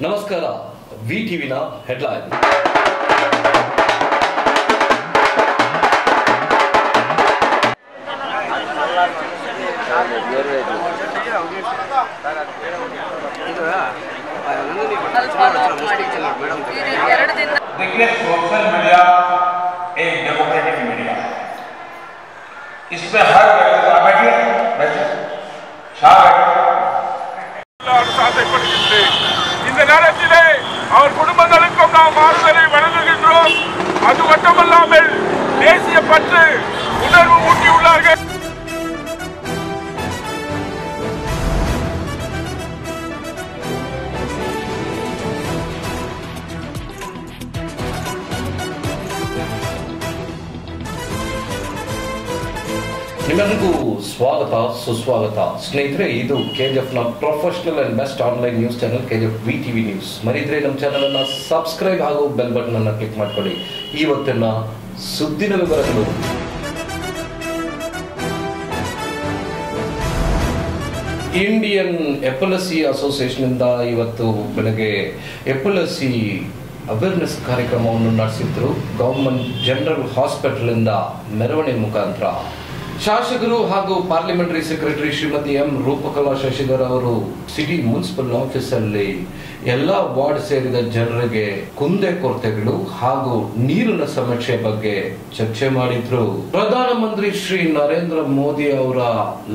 ನಮಸ್ಕಾರ ವಿಟಿವಿನ ಹೆಡ್ಲೈನ್. देखिए social media एक डेमोक्रेटिक मीडिया, इसमें हर இந்த நேரத்திலே அவர் குடும்பங்களுக்கும் நாம் ஆறுதலை வழங்குகின்றோம். அது மட்டுமல்லாமல் தேசிய பற்று உணர்வு ஊட்டியுள்ளார்கள். ನಿಮ್ಮೆಲ್ಲರಿಗೂ ಸ್ವಾಗತ ಸುಸ್ವಾಗತ ಸ್ನೇಹಿತರೆ. ಇದು ಕೆಜಿಎಫ್ನ professional and best online news channel KGF VTV news. ಮರಿದ್ರೆ ನಮ್ಮ ಚಾನಲ್ ಅನ್ನು ಸಬ್ಸ್ಕ್ರೈಬ್ ಹಾಗೂ ಬೆಲ್ ಬಟನ್ ಅನ್ನು ಕ್ಲಿಕ್ ಮಾಡ್ಕೊಳ್ಳಿ. ಇವತ್ತಿನ ಸುದ್ದಿನ ವಿವರಗಳು. ಇಂಡಿಯನ್ ಎಪಿಲೆಸಿ ಅಸೋಸಿಯೇಷನ್ ಇಂದ ಇವತ್ತು ಬೆಳಗ್ಗೆ ಎಪಿಲೆಸಿ ಅವೇರ್ನೆಸ್ ಕಾರ್ಯಕ್ರಮವನ್ನು ನಡೆಸಿದ್ರು. ಗವರ್ಮೆಂಟ್ ಜನರಲ್ ಹಾಸ್ಪಿಟಲ್ ಇಂದ ಮೆರವಣಿಗೆ ಮುಖಾಂತರ ಶಾಸಕರು ಹಾಗೂ parliamentary secretary Shrimati M Roopakala Shashidhar ಅವರು ಸಿಟಿ ಮುನ್ಸಿಪಲ್ ಆಫೀಸ್ ಅಲ್ಲಿ ಎಲ್ಲಾ ವಾರ್ಡ್ ಸೇರಿದ ಜನರಿಗೆ ಕುಂದೆ ಕೊರತೆಗಳು ಹಾಗೂ ನೀರಿನ ಸಮಸ್ಯೆ ಬಗ್ಗೆ ಚರ್ಚೆ ಮಾಡಿದ್ರು. ಪ್ರಧಾನಮಂತ್ರಿ ಶ್ರೀ ನರೇಂದ್ರ ಮೋದಿ ಅವರ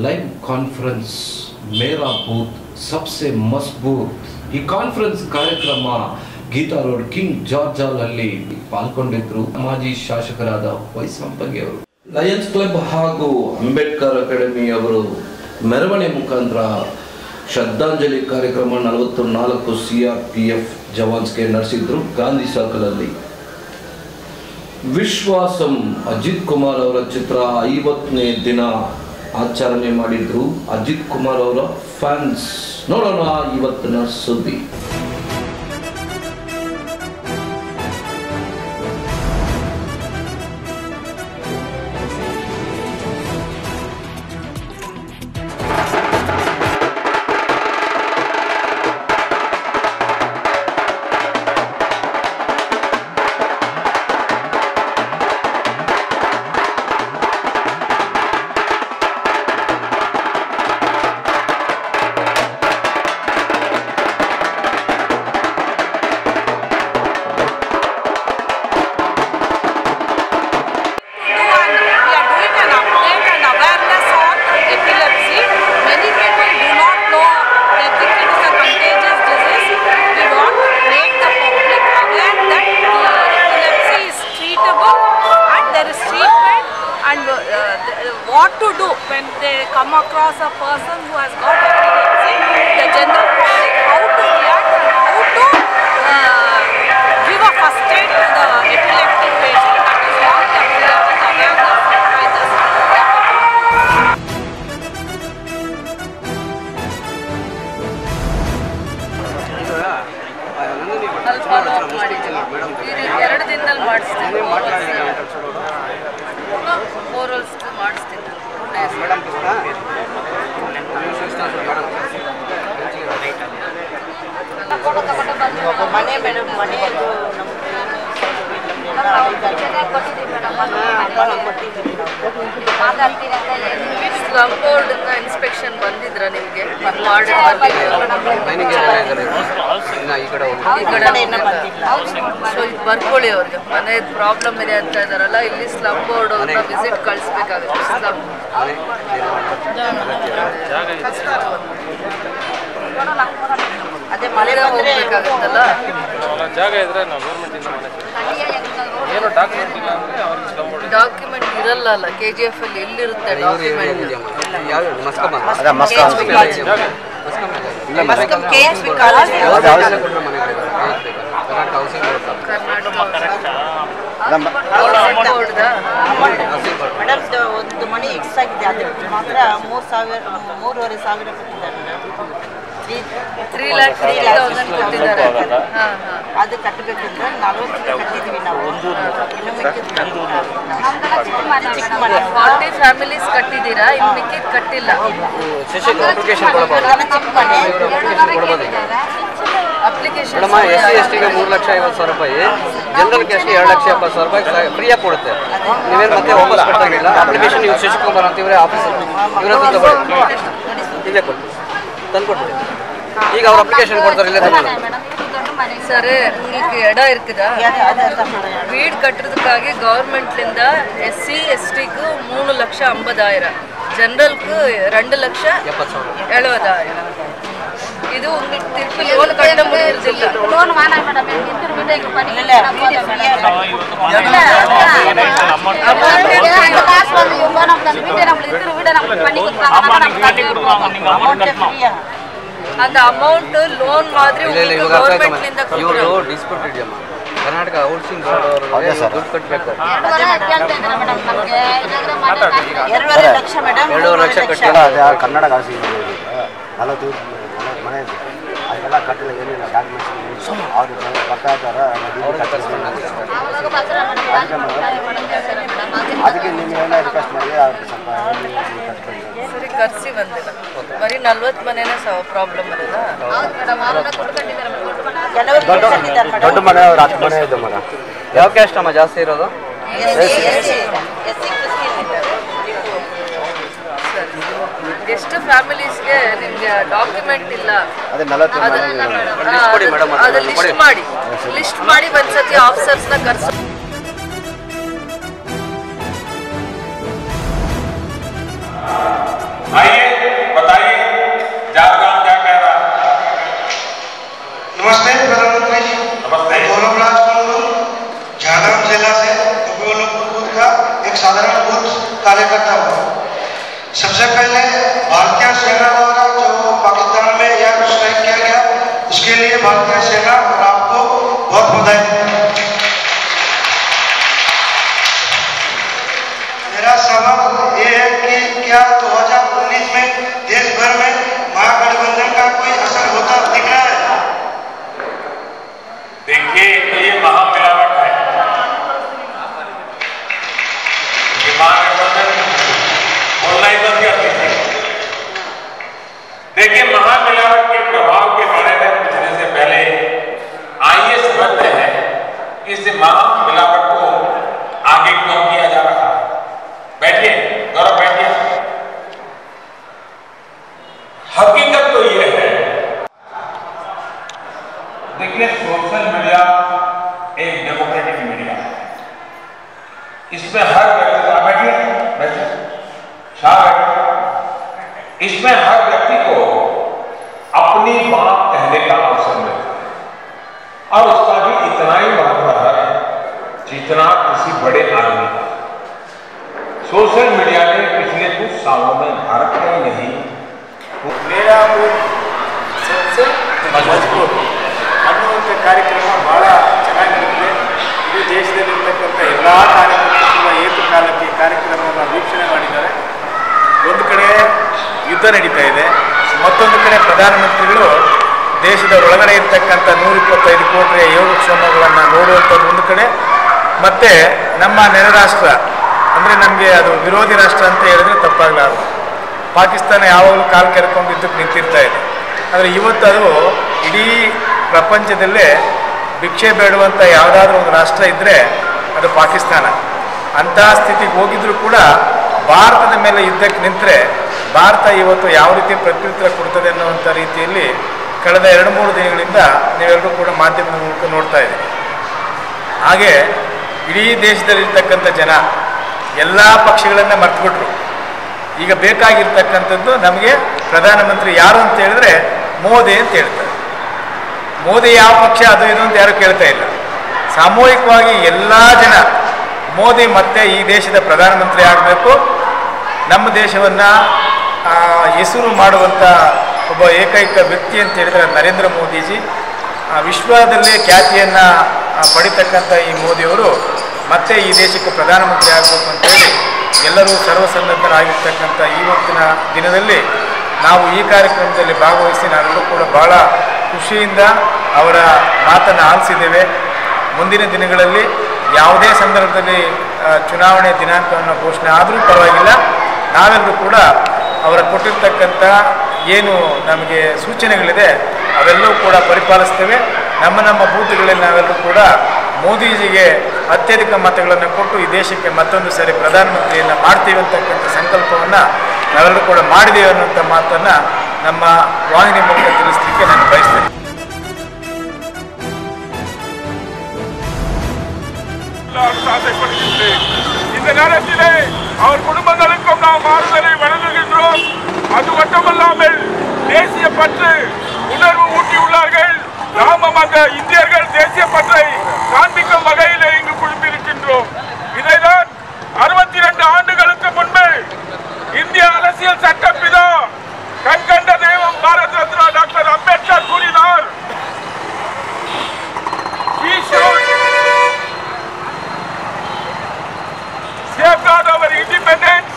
ಲೈವ್ ಕಾನ್ಫರೆನ್ಸ್ ಮೇರಾ ಬೂತ್ ಸಬ್ಸೆ ಮಸ್ಬೂತ್ ಈ ಕಾನ್ಫರೆನ್ಸ್ ಕಾರ್ಯಕ್ರಮ ಗೀತಾ ರೋಡ್ ಕಿಂಗ್ ಜಾರ್ಜ್ ಹಾಲ್ ಅಲ್ಲಿ ಪಾಲ್ಗೊಂಡಿದ್ರು. ಮಾಜಿ ಶಾಸಕರಾದ ವೈ ಸಂಪಂಗಿ ಅವರು, ಲಯನ್ಸ್ ಕ್ಲಬ್ ಹಾಗೂ ಅಂಬೇಡ್ಕರ್ ಅಕಾಡೆಮಿ ಅವರು ಮೆರವಣಿಗೆ ಮುಖಾಂತರ ಶ್ರದ್ಧಾಂಜಲಿ ಕಾರ್ಯಕ್ರಮ 44 ಸಿಆರ್ಪಿಎಫ್ ಜವಾನ್ಸ್ಗೆ ನಡೆಸಿದ್ರು. ಗಾಂಧಿ ಸರ್ಕಲ್ ಅಲ್ಲಿ ವಿಶ್ವಾಸಂ ಅಜಿತ್ ಕುಮಾರ್ ಅವರ ಚಿತ್ರ 50ನೇ ದಿನ ಆಚರಣೆ ಮಾಡಿದ್ರು. ಅಜಿತ್ ಕುಮಾರ್ ಅವರ ಫ್ಯಾನ್ಸ್. ನೋಡೋಣ ಇವತ್ತಿನ ಸುದ್ದಿ. What to do when they come across a person who has got epilepsy, the general public, how to react and how to give a first aid to the epileptic patient. That is what the awareness advisors ಎರಡು ದಿನದಲ್ಲಿ ಮಾಡಿಸ್ತೀನಿ. ಓರಲ್ಸ್ ಮಾಡಿಸ್ತೀನಿ. ಮನೆ madam ಮನೆಯದು slum board inspection ಬಂದಿದ್ರ ನಿಮ್ಗೆ? So ಇದು ಬರ್ಕೊಳ್ಳಿ. ಅವ್ರಿಗೆ ಮನೆ ಪ್ರಾಬ್ಲಮ್ ಇದೆ ಅಂತ ಇದಾರಲ್ಲ, ಇಲ್ಲಿ ಸ್ಲಮ್ ಬೋರ್ಡ್ ಅವ್ರನ್ನ ವಿಸಿಟ್ ಕಳಿಸ್ಬೇಕಾಗುತ್ತೆ. ಸ್ಲಮ್ ಅದೇ ಮಳೆ ಹೋಗ್ಬೇಕಾಗುತ್ತಲ್ಲ, ಜಾಗ ಇದ್ರೆ ನಾವು ಗೌರ್ಮೆಂಟ್ ಏನು ಡಾಕ್ಯುಮೆಂಟ್ ಇರಲ್ಲ. KGF ಅಲ್ಲಿ ಎಲ್ಲಿರುತ್ತೆ ಡಾಕ್ಯುಮೆಂಟ್? ಮೇಡಮ್ ಒಂದು ಮನೆ ಎಕ್ಸ್ ಆಗಿದೆ, ಅದಕ್ಕೆ ಮಾತ್ರ 3,500 ಕೊಟ್ಟಿದ್ದಾರೆ. 3,30,000 ಕೊಟ್ಟಿದ್ದಾರೆ. ಅದು ಕಟ್ಟಬೇಕಂದ್ರೆ 40 ಕಟ್ಟಿದ್ದೀವಿ ನಾವು. ಚಿಕ್ಕ ಮನೆ 40 ಫ್ಯಾಮಿಲೀಸ್ ಕಟ್ಟಿದ್ದೀರಾ, ಇನ್ನು ಮಿಕ್ಕಿದ್ದು ಕಟ್ಟಿಲ್ಲ. ಚಿಕ್ಕ ಮನೆ ಅಪ್ಲಿಕೇಶನ್ ಮೇಡಮ್ SC/STಗೆ 3,50,000 ರೂಪಾಯಿ, ಜನರಲ್ ಕ್ಯಾಸ್ಟ್ಗೆ 2,70,000 ರೂಪಾಯಿ ಫ್ರೀಯಾಗಿ ಕೊಡುತ್ತೆ. ನೀವೇನು ಮತ್ತೆ ವಾಪಸ್ ಕೊಡ್ತಾಗಿಲ್ಲ. ಅಪ್ಲಿಕೇಶನ್ ನೀವು ಶಶಿಕುಮಾರ್ ಅಂತ ಇವರೇ ಆಫೀಸರ್ ಇವ್ರ ಹತ್ರ ತಗೊಳ್ಳಿ, ಇಲ್ಲೇ ಕೊಟ್ಟು ತಂದುಕೊಡ್ತೀವಿ. ಈಗ ಅವ್ರು ಅಪ್ಲಿಕೇಶನ್ ಕೊಡ್ತಾರೆ, ಇಲ್ಲೇ ತಗೊಳ್ಳಿ. ಸರ್ உங்களுக்கு இடம் இருக்குதா? வீடு கட்டுறதுக்காக கவர்மெண்ட்லேருந்து SC/STக்கு 3,50,000, ஜெனரலுக்கு 2,70,000. இது உங்களுக்கு திருப்பி லோன் கட்ட முடியறதில்ல. லோன் வேணாம் மேடம், இருக்கிற வீட்டை இங்க பண்ணி காசு வந்து இவங்க நம்ம வீட்டை நம்மளுக்கு இருக்கிற வீடை நம்மளுக்கு பண்ணி கொடுத்தாங்க. அந்த ಅಮೌಂಟ್ ಲೋನ್ ಮಾತ್ರ ಗವರ್ಮೆಂಟ್ನಿಂದ ಇವರು ಡಿಸ್ಪ್ಯೂಟ್ ಇದೆಯಮ್ಮ, ಕರ್ನಾಟಕ ಔಟ್ಸಿಂಗ್ ಬೋರ್ಡ್ ಅವರು ದುಡ್ಡು ಕಟ್ಟಬೇಕು. 2.5 ಲಕ್ಷ ಮೇಡಮ್, 2.5 ಲಕ್ಷ ಕಟ್ಟಿಲ್ಲ. ಕರ್ನಾಟಕ ಔಟ್ಸಿಂಗ್ ಬೋರ್ಡ್ 40 ಮನೆ ಇದೆ, ಅದೆಲ್ಲ ಕಟ್ಟಿಲ್ಲ, ಏನಿಲ್ಲ ಡಾಕ್ಯುಮೆಂಟ್ಸ್ ಅವ್ರು ಬರ್ತಾ ಇದ್ದಾರೆ. ಅದಕ್ಕೆ ನಿಮ್ಗೆಲ್ಲ ರಿಕ್ವೆಸ್ಟ್ ಮಾಡಿ ಅವ್ರಿಗೆ ಸ್ವಲ್ಪ ಸರಿ ಕರ್ಸಿ ಬಂದಿಲ್ಲ. ಬರೀ 40 ಮನೆನೇ ಪ್ರಾಬ್ಲಮ್ ಅಲ್ಲ. ದೊಡ್ಡ ಮನೆ 10 ಮನೆ ಇದೆ ಮೇಡಮ್. ಯಾವ ಕ್ಯಾಸ್ಟ್ ಅಮ್ಮ ಜಾಸ್ತಿ ಇರೋದು? ಎಷ್ಟು ಫ್ಯಾಮಿಲೀಸ್ಗೆ ನಿಮ್ಗೆ ಡಾಕ್ಯುಮೆಂಟ್ ಇಲ್ಲ, ಅದೇ 40 ಮನೆ ಅದು ಲಿಸ್ಟ್ ಮಾಡಿ ಒಂದ್ಸತಿ ಆಫೀಸರ್ಸ್ನ ಕರ್ಸಿ. आइए बताइए झारखंड क्या कह रहा है? नमस्ते प्रधानमंत्री जी। नमस्ते। गौरव राज बोल रहा हूँ, झारखंड जिला से बूथ का एक साधारण बूथ कार्यकर्ता हूँ। सबसे पहले भारतीय सेना द्वारा जो पाकिस्तान में एयर स्ट्राइक किया गया, उसके लिए भारतीय सेना और आपको बहुत बधाई। मेरा सवाल ये है कि क्या 2019 में देश भर में महागठबंधन का कोई असर होता दिख रहा है? देखिए, तो ये महामिलावट है। ये महागठबंधन बोलना ही बंद कर दीजिए। देखिए, महामिलावट के प्रभाव के बारे में पूछने से पहले आइए समझते हैं कि इस महामिलावट को आगे क्यों किया जा रहा है। बैठिए गौरव, बैठिए। हकीकत तो ये है, देखिए सोशल मीडिया एक डेमोक्रेटिक मीडिया है। इसमें हर व्यक्ति, बैठिए बैठिए, इसमें हर व्यक्ति को अपनी बात कहने का अवसर मिलता है, और उसका भी इतना ही महत्व है जितना किसी बड़े आदमी का। सोशल मीडिया ने पिछले कुछ सालों में भारत में ही नहीं, मेरा सबसे मजबूत ಅನ್ನುವಂಥ ಕಾರ್ಯಕ್ರಮ ಬಹಳ ಚೆನ್ನಾಗಿ ನಡೆದಿದೆ. ಇಡೀ ದೇಶದಲ್ಲಿರ್ತಕ್ಕಂಥ ಎಲ್ಲ ಕಾರ್ಯಕರ್ತರು ಕೂಡ ಏಕಕಾಲಕ್ಕೆ ಈ ಕಾರ್ಯಕ್ರಮವನ್ನು ವೀಕ್ಷಣೆ ಮಾಡಿದ್ದಾರೆ. ಒಂದು ಕಡೆ ಯುದ್ಧ ನಡೀತಾ ಇದೆ, ಮತ್ತೊಂದು ಕಡೆ ಪ್ರಧಾನಮಂತ್ರಿಗಳು ದೇಶದ ಒಳಗಡೆ ಇರ್ತಕ್ಕಂಥ 125 ಕೋಟಿ ಯೋಗಕ್ಷೇಮಗಳನ್ನು ನೋಡುವಂಥದ್ದು ಒಂದು ಕಡೆ, ಮತ್ತು ನಮ್ಮ ನೆರೆ ರಾಷ್ಟ್ರ ಅಂದರೆ ನಮಗೆ ಅದು ವಿರೋಧಿ ರಾಷ್ಟ್ರ ಅಂತ ಹೇಳಿದ್ರೆ ತಪ್ಪಾಗಲಾರದು, ಪಾಕಿಸ್ತಾನ ಯಾವಾಗಲೂ ಕಾಲು ಕೆರ್ಕೊಂಡು ಯುದ್ಧಕ್ಕೆ ನಿಂತಿರ್ತಾ ಇದೆ. ಆದರೆ ಇವತ್ತು ಅದು ಇಡೀ ಪ್ರಪಂಚದಲ್ಲೇ ಭಿಕ್ಷೆ ಬೇಡುವಂಥ ಯಾವುದಾದ್ರೂ ಒಂದು ರಾಷ್ಟ್ರ ಇದ್ದರೆ ಅದು ಪಾಕಿಸ್ತಾನ. ಅಂತಹ ಸ್ಥಿತಿಗೆ ಹೋಗಿದ್ರೂ ಕೂಡ ಭಾರತದ ಮೇಲೆ ಯುದ್ಧಕ್ಕೆ ನಿಂತರೆ ಭಾರತ ಇವತ್ತು ಯಾವ ರೀತಿ ಪ್ರತ್ಯುತ್ತರ ಕೊಡ್ತದೆ ಅನ್ನುವಂಥ ರೀತಿಯಲ್ಲಿ ಕಳೆದ 2-3 ದಿನಗಳಿಂದ ನೀವೆಲ್ಲರೂ ಕೂಡ ಮಾಧ್ಯಮದ ಮೂಲಕ ನೋಡ್ತಾ ಇದ್ದೀವಿ. ಹಾಗೆ ಇಡೀ ದೇಶದಲ್ಲಿರ್ತಕ್ಕಂಥ ಜನ ಎಲ್ಲ ಪಕ್ಷಗಳನ್ನು ಮರ್ತುಬಿಟ್ರು. ಈಗ ಬೇಕಾಗಿರ್ತಕ್ಕಂಥದ್ದು ನಮಗೆ ಪ್ರಧಾನಮಂತ್ರಿ ಯಾರು ಅಂತ ಹೇಳಿದ್ರೆ ಮೋದಿ ಅಂತ ಹೇಳ್ತಾರೆ. ಮೋದಿ ಯಾವ ಪಕ್ಷ ಅದು ಇದು ಅಂತ ಯಾರು ಕೇಳ್ತಾ ಇಲ್ಲ. ಸಾಮೂಹಿಕವಾಗಿ ಎಲ್ಲ ಜನ ಮೋದಿ ಮತ್ತೆ ಈ ದೇಶದ ಪ್ರಧಾನಮಂತ್ರಿ ಆಗಬೇಕು, ನಮ್ಮ ದೇಶವನ್ನು ಹೆಸರು ಮಾಡುವಂಥ ಒಬ್ಬ ಏಕೈಕ ವ್ಯಕ್ತಿ ಅಂತ ಹೇಳಿದರೆ ನರೇಂದ್ರ ಮೋದಿಜಿ. ವಿಶ್ವದಲ್ಲೇ ಖ್ಯಾತಿಯನ್ನು ಪಡಿತಕ್ಕಂಥ ಈ ಮೋದಿಯವರು ಮತ್ತೆ ಈ ದೇಶಕ್ಕೆ ಪ್ರಧಾನಮಂತ್ರಿ ಆಗಬೇಕು ಅಂತೇಳಿ ಎಲ್ಲರೂ ಸರ್ವಸನ್ನದ್ಧರಾಗಿರ್ತಕ್ಕಂಥ ಇವತ್ತಿನ ದಿನದಲ್ಲಿ ನಾವು ಈ ಕಾರ್ಯಕ್ರಮದಲ್ಲಿ ಭಾಗವಹಿಸಿ ನಾವೆಲ್ಲರೂ ಕೂಡ ಭಾಳ ಖುಷಿಯಿಂದ ಅವರ ಮಾತನ್ನು ಆಲಿಸಿದ್ದೇವೆ. ಮುಂದಿನ ದಿನಗಳಲ್ಲಿ ಯಾವುದೇ ಸಂದರ್ಭದಲ್ಲಿ ಚುನಾವಣೆ ದಿನಾಂಕವನ್ನು ಘೋಷಣೆ ಆದರೂ ಪರವಾಗಿಲ್ಲ, ನಾವೆಲ್ಲರೂ ಕೂಡ ಅವರ ಕೊಟ್ಟಿರ್ತಕ್ಕಂಥ ಏನು ನಮಗೆ ಸೂಚನೆಗಳಿದೆ ಅವೆಲ್ಲವೂ ಕೂಡ ಪರಿಪಾಲಿಸ್ತೇವೆ. ನಮ್ಮ ಬೂತ್ಗಳಲ್ಲಿ ನಾವೆಲ್ಲರೂ ಕೂಡ ಮೋದಿಜಿಗೆ ಅತ್ಯಧಿಕ ಮತಗಳನ್ನು ಕೊಟ್ಟು ಈ ದೇಶಕ್ಕೆ ಮತ್ತೊಂದು ಸಾರಿ ಪ್ರಧಾನಮಂತ್ರಿಯನ್ನು ಮಾಡ್ತೀವಿ ಅಂತಕ್ಕಂಥ ಸಂಕಲ್ಪವನ್ನು ನಾವೆಲ್ಲರೂ ಕೂಡ ಮಾಡಿದ್ದೇವೆ ಅನ್ನುವಂಥ ಮಾತನ್ನು ನಮ್ಮ ವಾಹಿನಿ ಮೂಲಕ ತಿಳಿಸಲಿಕ್ಕೆ ನಾನು ಬಯಸ್ತೇನೆ. இந்த நேரத்திலே அவர் குடும்பங்களுக்கும் நாம் ஆறுதலை வழங்குகின்றோம். அது மட்டுமல்லாமல் தேசிய பற்று உணர்வு ஊட்டியுள்ளார்கள். நாமும் அந்த இந்தியர்கள் தேசிய பற்றை காண்பிக்கும் வகையில் இங்கு குழுமியிருக்கின்றோம். இதைதான் 62 ஆண்டுகளுக்கு முன்பு இந்திய அரசியல் சட்டப்பிதா கண்கண்ட தெய்வம் பாரத ரத்னா டாக்டர் அம்பேத்கர் கூறினார். Safeguard our independence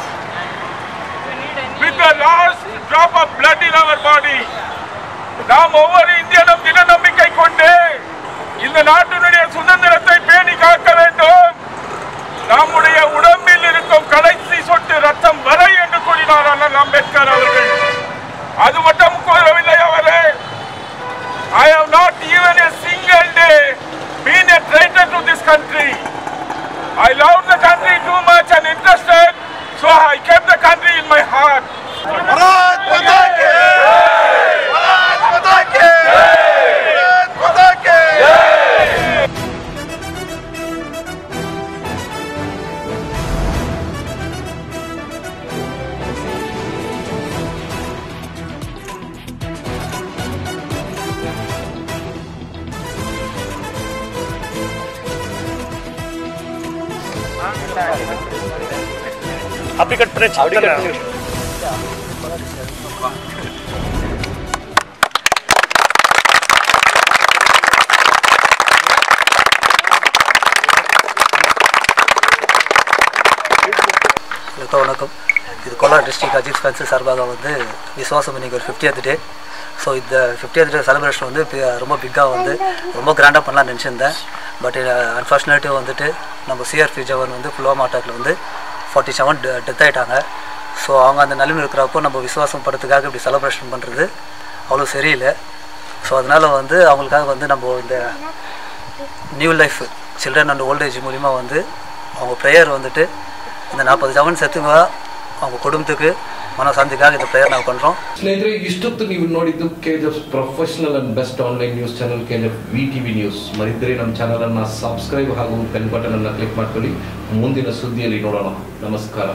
with the last drop of blood in our body. நாம் ஒவ்வொரு இந்தியனும் திட நம்பிக்கை கொண்டு இந்த நாட்டினுடைய சுதந்திரத்தை பேணி காக்க வேண்டும். நம்முடைய உடம்பில் இருக்கும் கடைசி சொட்டு ரத்தம் வரை என்று கூறினார் அண்ணல் அம்பேத்கர் அவர்கள். அது மட்டும் கூறவில்லை அவரே. I have not even a single day been a traitor to this country. I love the country too much and interested, so I kept the country in my heart. Bharat Mata ki Jai! Bharat Mata ki Jai! Bharat Mata ki Jai! அப்படி cut பண்ணி வணக்கம். இது Kolar district Ajith fans சார்பாக வந்து விசுவாசம் இன்னைக்கு ஒரு 50th டே. So இந்த 50th டே செலிப்ரேஷன் வந்து ரொம்ப பிக்காக வந்து ரொம்ப கிராண்டாக பண்ணலாம்னு நினச்சிருந்தேன். பட் அன்ஃபார்ச்சுனேட்டிவ் வந்துட்டு நம்ம சிஆர்பி ஜவான் வந்து புல்வாமா அட்டாக்ல வந்து 47 டெத் ஆகிட்டாங்க. ஸோ அவங்க அந்த நிலைமை இருக்கிறப்போ நம்ம விசுவாசம் படத்துக்காக இப்படி செலிப்ரேஷன் பண்ணுறது அவ்வளோ சரியில்லை. ஸோ அதனால் வந்து அவங்களுக்காக வந்து நம்ம இந்த new life children and old age மூலிமா வந்து அவங்க ப்ரேயர் வந்துட்டு இந்த 40 ಜವಾನ್ ಸತ್ತುವ அவங்க ಕುಟುಂಬಕ್ಕೆ ಮನೋಶಾಂತಿಗಾಗಿ இந்த ಪ್ರೇಯರ್ ನಾವು பண்ணுறோம். ಸ್ನೇಹಿತರೆ, ಇಷ್ಟೊತ್ತು ನೀವು ನೋಡಿದ್ದು KGF professional and best online news channel KGF VTV news. ಮರಿದ್ರೆ ನಮ್ಮ ಚಾನಲ್ ಅನ್ನು ಸಬ್ಸ್ಕ್ರೈಬ್ ಹಾಗೂ ಬೆಲ್ ಬಟನ್ ಅನ್ನು ಕ್ಲಿಕ್ ಮಾಡ್ಕೊಳ್ಳಿ. ಮುಂದಿನ ಸುದ್ದಿಯಲ್ಲಿ ನೋಡೋಣ. ನಮಸ್ಕಾರ.